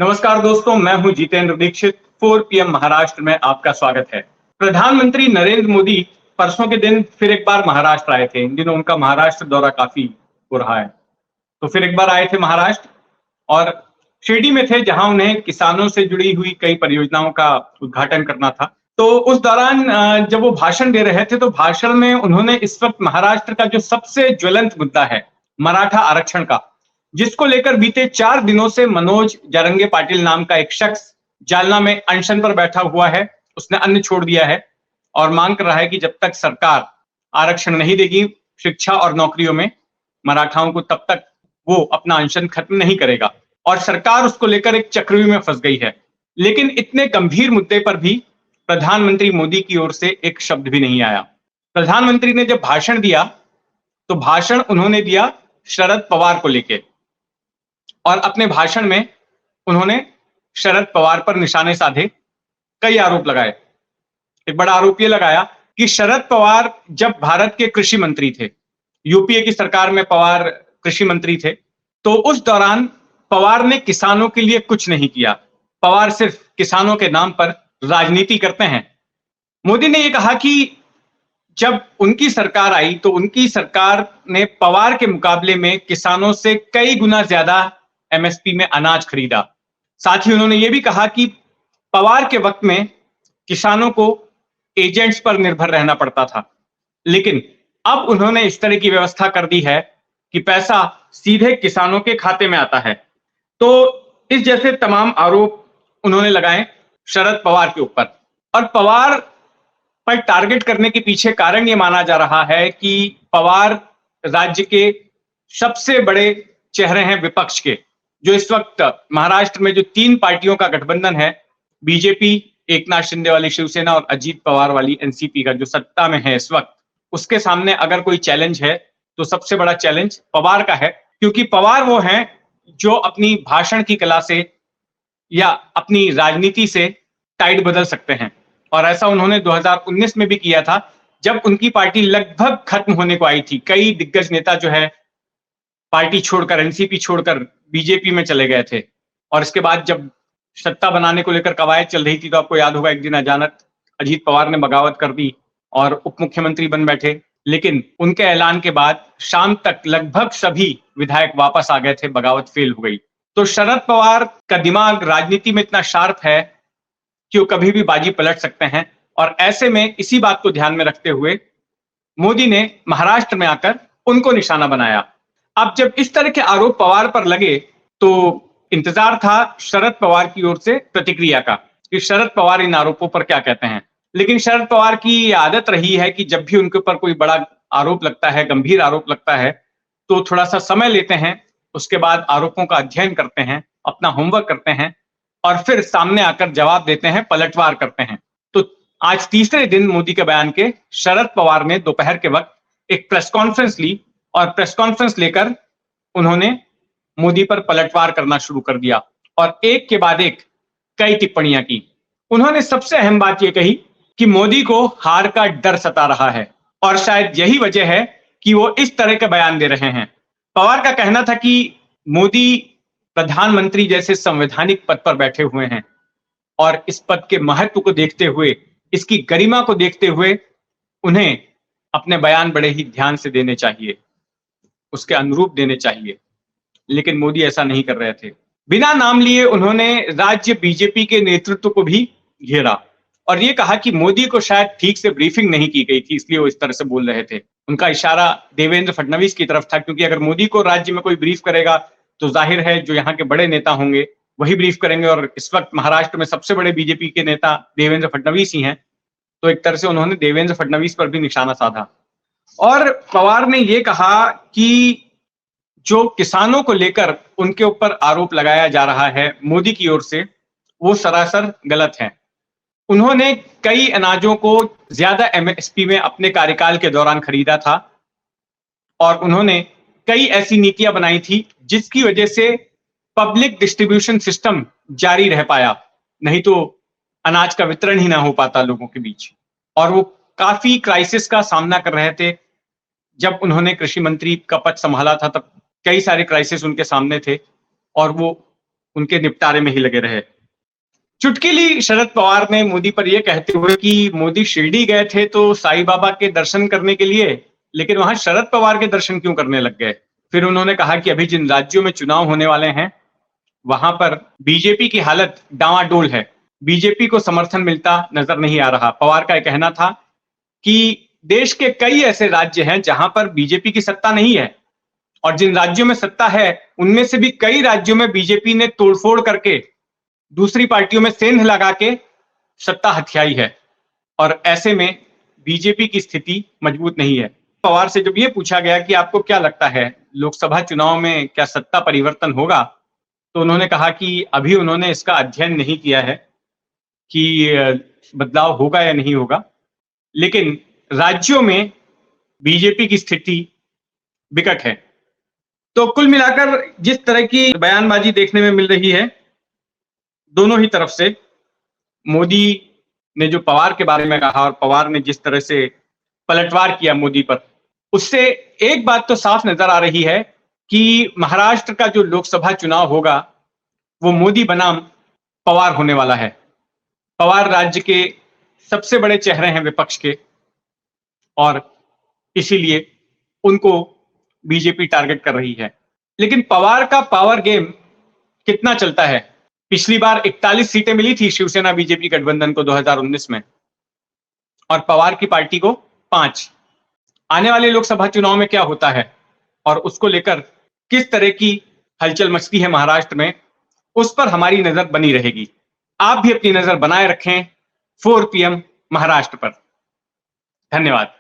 नमस्कार दोस्तों, मैं हूं जितेंद्र दीक्षित। 4 पीएम महाराष्ट्र में आपका स्वागत है। प्रधानमंत्री नरेंद्र मोदी परसों के दिन फिर एक बार महाराष्ट्र आए थे। इन दिनों उनका महाराष्ट्र दौरा काफी हो रहा है। तो फिर एक बार आए थे महाराष्ट्र और शिरडी में थे, जहां उन्हें किसानों से जुड़ी हुई कई परियोजनाओं का उद्घाटन करना था। तो उस दौरान जब वो भाषण दे रहे थे, तो भाषण में उन्होंने इस वक्त महाराष्ट्र का जो सबसे ज्वलंत मुद्दा है, मराठा आरक्षण का, जिसको लेकर बीते 4 दिनों से मनोज जरंगे पाटिल नाम का एक शख्स जालना में अनशन पर बैठा हुआ है। उसने अन्न छोड़ दिया है और मांग कर रहा है कि जब तक सरकार आरक्षण नहीं देगी शिक्षा और नौकरियों में मराठाओं को, तब तक वो अपना अनशन खत्म नहीं करेगा। और सरकार उसको लेकर एक चक्रव्यूह में फंस गई है। लेकिन इतने गंभीर मुद्दे पर भी प्रधानमंत्री मोदी की ओर से एक शब्द भी नहीं आया। प्रधानमंत्री ने जब भाषण दिया, तो भाषण उन्होंने दिया शरद पवार को लेकर, और अपने भाषण में उन्होंने शरद पवार पर निशाने साधे, कई आरोप लगाए। एक बड़ा आरोप यह लगाया कि शरद पवार जब भारत के कृषि मंत्री थे, यूपीए की सरकार में पवार कृषि मंत्री थे, तो उस दौरान पवार ने किसानों के लिए कुछ नहीं किया। पवार सिर्फ किसानों के नाम पर राजनीति करते हैं। मोदी ने यह कहा कि जब उनकी सरकार आई, तो उनकी सरकार ने पवार के मुकाबले में किसानों से कई गुना ज्यादा एमएसपी में अनाज खरीदा। साथ ही उन्होंने यह भी कहा कि पवार के वक्त में किसानों को एजेंट्स पर निर्भर रहना पड़ता था, लेकिन अब उन्होंने इस तरह की व्यवस्था कर दी है कि पैसा सीधे किसानों के खाते में आता है। तो इस जैसे तमाम आरोप उन्होंने लगाए शरद पवार के ऊपर। और पवार पर टारगेट करने के पीछे कारण यह माना जा रहा है कि पवार राज्य के सबसे बड़े चेहरे हैं विपक्ष के। जो इस वक्त महाराष्ट्र में जो 3 पार्टियों का गठबंधन है, बीजेपी, एकनाथ शिंदे वाली शिवसेना और अजीत पवार वाली एनसीपी का, जो सत्ता में है इस वक्त, उसके सामने अगर कोई चैलेंज है तो सबसे बड़ा चैलेंज पवार का है। क्योंकि पवार वो हैं जो अपनी भाषण की कला से या अपनी राजनीति से टाइड बदल सकते हैं। और ऐसा उन्होंने 2019 में भी किया था, जब उनकी पार्टी लगभग खत्म होने को आई थी। कई दिग्गज नेता जो है पार्टी छोड़कर, एनसीपी छोड़कर बीजेपी में चले गए थे। और इसके बाद जब सत्ता बनाने को लेकर कवायद चल रही थी, तो आपको याद होगा एक दिन अचानक अजीत पवार ने बगावत कर दी और उप मुख्यमंत्री बन बैठे। लेकिन उनके ऐलान के बाद शाम तक लगभग सभी विधायक वापस आ गए थे, बगावत फेल हो गई। तो शरद पवार का दिमाग राजनीति में इतना शार्प है कि वो कभी भी बाजी पलट सकते हैं। और ऐसे में इसी बात को ध्यान में रखते हुए मोदी ने महाराष्ट्र में आकर उनको निशाना बनाया। अब जब इस तरह के आरोप पवार पर लगे, तो इंतजार था शरद पवार की ओर से प्रतिक्रिया का कि शरद पवार इन आरोपों पर क्या कहते हैं। लेकिन शरद पवार की आदत रही है कि जब भी उनके ऊपर कोई बड़ा आरोप लगता है, गंभीर आरोप लगता है, तो थोड़ा सा समय लेते हैं, उसके बाद आरोपों का अध्ययन करते हैं, अपना होमवर्क करते हैं और फिर सामने आकर जवाब देते हैं, पलटवार करते हैं। तो आज तीसरे दिन मोदी के बयान के शरद पवार ने दोपहर के वक्त एक प्रेस कॉन्फ्रेंस ली और प्रेस कॉन्फ्रेंस लेकर उन्होंने मोदी पर पलटवार करना शुरू कर दिया और एक के बाद एक कई टिप्पणियां की। उन्होंने सबसे अहम बात यह कही कि मोदी को हार का डर सता रहा है और शायद यही वजह है कि वो इस तरह के बयान दे रहे हैं। पवार का कहना था कि मोदी प्रधानमंत्री जैसे संवैधानिक पद पर बैठे हुए हैं और इस पद के महत्व को देखते हुए, इसकी गरिमा को देखते हुए उन्हें अपने बयान बड़े ही ध्यान से देने चाहिए, उसके अनुरूप देने चाहिए। लेकिन मोदी ऐसा नहीं कर रहे थे। बिना नाम लिए उन्होंने राज्य बीजेपी के नेतृत्व को भी घेरा और यह कहा कि मोदी को शायद ठीक से ब्रीफिंग नहीं की गई थी, इसलिए वो इस तरह से बोल रहे थे। उनका इशारा देवेंद्र फडणवीस की तरफ था, क्योंकि अगर मोदी को राज्य में कोई ब्रीफ करेगा तो जाहिर है जो यहाँ के बड़े नेता होंगे वही ब्रीफ करेंगे, और इस वक्त महाराष्ट्र में सबसे बड़े बीजेपी के नेता देवेंद्र फडणवीस ही हैं। तो एक तरह से उन्होंने देवेंद्र फडणवीस पर भी निशाना साधा। और पवार ने यह कहा कि जो किसानों को लेकर उनके ऊपर आरोप लगाया जा रहा है मोदी की ओर से, वो सरासर गलत है। उन्होंने कई अनाजों को ज्यादा एमएसपी में अपने कार्यकाल के दौरान खरीदा था और उन्होंने कई ऐसी नीतियां बनाई थी जिसकी वजह से पब्लिक डिस्ट्रीब्यूशन सिस्टम जारी रह पाया, नहीं तो अनाज का वितरण ही ना हो पाता लोगों के बीच। और वो काफी क्राइसिस का सामना कर रहे थे। जब उन्होंने कृषि मंत्री का पद संभाला था, तब कई सारे क्राइसिस उनके सामने थे और वो उनके निपटारे में ही लगे रहे। चुटकी ली शरद पवार ने मोदी पर यह कहते हुए कि मोदी शिरडी गए थे तो साईं बाबा के दर्शन करने के लिए, लेकिन वहां शरद पवार के दर्शन क्यों करने लग गए। फिर उन्होंने कहा कि अभी जिन राज्यों में चुनाव होने वाले हैं वहां पर बीजेपी की हालत डावाडोल है, बीजेपी को समर्थन मिलता नजर नहीं आ रहा। पवार का यह कहना था कि देश के कई ऐसे राज्य हैं जहां पर बीजेपी की सत्ता नहीं है, और जिन राज्यों में सत्ता है उनमें से भी कई राज्यों में बीजेपी ने तोड़फोड़ करके दूसरी पार्टियों में सेंध लगा के सत्ता हथियाई है, और ऐसे में बीजेपी की स्थिति मजबूत नहीं है। पवार से जब ये पूछा गया कि आपको क्या लगता है लोकसभा चुनाव में क्या सत्ता परिवर्तन होगा, तो उन्होंने कहा कि अभी उन्होंने इसका अध्ययन नहीं किया है कि बदलाव होगा या नहीं होगा, लेकिन राज्यों में बीजेपी की स्थिति विकट है। तो कुल मिलाकर जिस तरह की बयानबाजी देखने में मिल रही है दोनों ही तरफ से, मोदी ने जो पवार के बारे में कहा और पवार ने जिस तरह से पलटवार किया मोदी पर, उससे एक बात तो साफ नजर आ रही है कि महाराष्ट्र का जो लोकसभा चुनाव होगा वो मोदी बनाम पवार होने वाला है। पवार राज्य के सबसे बड़े चेहरे हैं विपक्ष के, और इसीलिए उनको बीजेपी टारगेट कर रही है। लेकिन पवार का पावर गेम कितना चलता है। पिछली बार 41 सीटें मिली थी शिवसेना बीजेपी गठबंधन को 2019 में, और पवार की पार्टी को 5। आने वाले लोकसभा चुनाव में क्या होता है और उसको लेकर किस तरह की हलचल मचती है महाराष्ट्र में, उस पर हमारी नजर बनी रहेगी। आप भी अपनी नजर बनाए रखें 4 PM महाराष्ट्र पर। धन्यवाद।